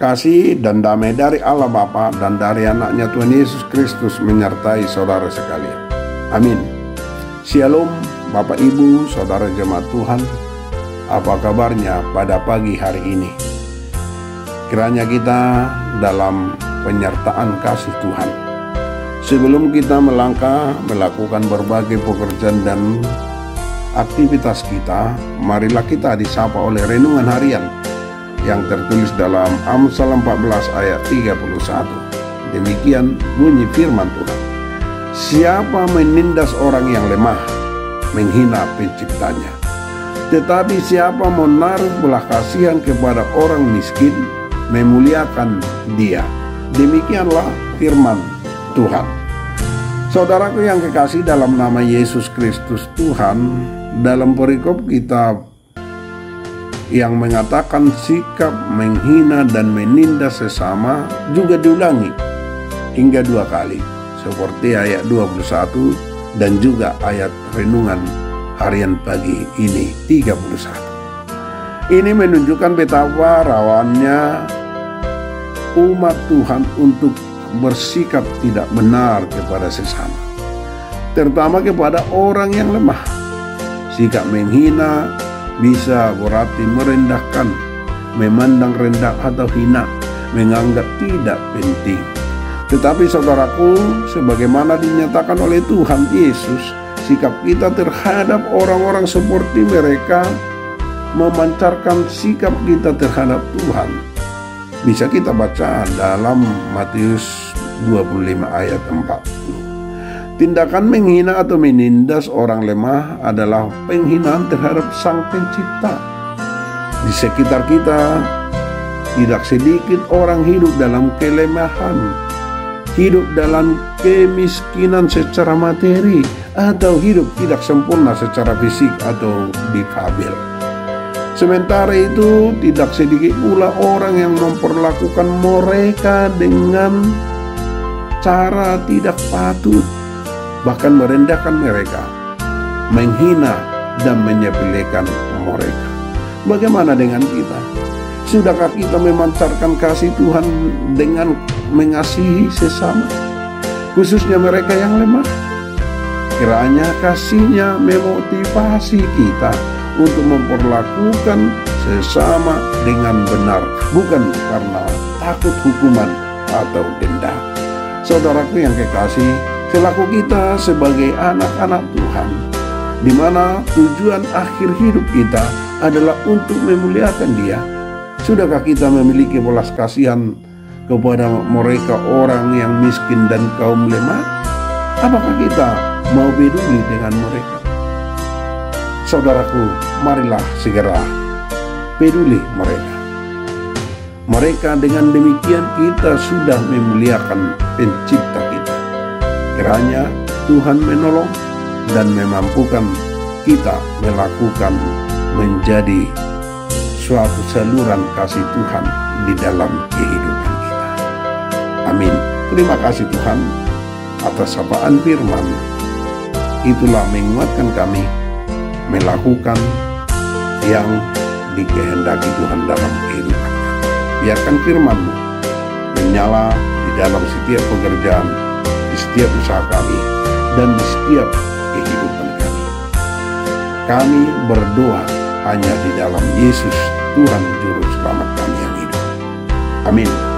Kasih dan damai dari Allah Bapa dan dari anaknya Tuhan Yesus Kristus menyertai saudara sekalian. Amin. Shalom Bapak Ibu, saudara jemaat Tuhan. Apa kabarnya pada pagi hari ini? Kiranya kita dalam penyertaan kasih Tuhan. Sebelum kita melangkah melakukan berbagai pekerjaan dan aktivitas kita, marilah kita disapa oleh renungan harian yang tertulis dalam Amsal 14 ayat 31. Demikian bunyi firman Tuhan. Siapa menindas orang yang lemah, menghina penciptanya. Tetapi siapa menaruh belas kasihan kepada orang miskin, memuliakan dia. Demikianlah firman Tuhan. Saudaraku yang kekasih dalam nama Yesus Kristus Tuhan, dalam perikop kita yang mengatakan sikap menghina dan menindas sesama juga diulangi hingga 2 kali, seperti ayat 21 dan juga ayat renungan harian pagi ini 31. Ini menunjukkan betapa rawannya umat Tuhan untuk bersikap tidak benar kepada sesama, terutama kepada orang yang lemah. Sikap menghina bisa berarti merendahkan, memandang rendah atau hina, menganggap tidak penting. Tetapi saudaraku, sebagaimana dinyatakan oleh Tuhan Yesus, sikap kita terhadap orang-orang seperti mereka memancarkan sikap kita terhadap Tuhan. Bisa kita baca dalam Matius 25 ayat 40. Tindakan menghina atau menindas orang lemah adalah penghinaan terhadap Sang Pencipta. Di sekitar kita tidak sedikit orang hidup dalam kelemahan, hidup dalam kemiskinan secara materi, atau hidup tidak sempurna secara fisik atau difabel. Sementara itu tidak sedikit pula orang yang memperlakukan mereka dengan cara tidak patut, bahkan merendahkan mereka, menghina dan menyepelekan mereka. Bagaimana dengan kita? Sudahkah kita memancarkan kasih Tuhan dengan mengasihi sesama, khususnya mereka yang lemah? Kiranya kasihnya memotivasi kita untuk memperlakukan sesama dengan benar, bukan karena takut hukuman atau denda. Saudaraku yang kekasih, selaku kita sebagai anak-anak Tuhan, di mana tujuan akhir hidup kita adalah untuk memuliakan Dia, sudahkah kita memiliki belas kasihan kepada mereka orang yang miskin dan kaum lemah? Apakah kita mau peduli dengan mereka? Saudaraku, marilah segera peduli mereka. Mereka dengan demikian kita sudah memuliakan Pencipta kita. Kiranya Tuhan menolong dan memampukan kita melakukan menjadi suatu saluran kasih Tuhan di dalam kehidupan kita. Amin. Terima kasih Tuhan atas sapaan firman. Itulah menguatkan kami melakukan yang dikehendaki Tuhan dalam kehidupan kami. Biarkan firman-Mu menyala di dalam setiap pekerjaan, di setiap usaha kami, dan di setiap kehidupan kami. Kami berdoa hanya di dalam Yesus, Tuhan Juru Selamat kami yang hidup. Amin.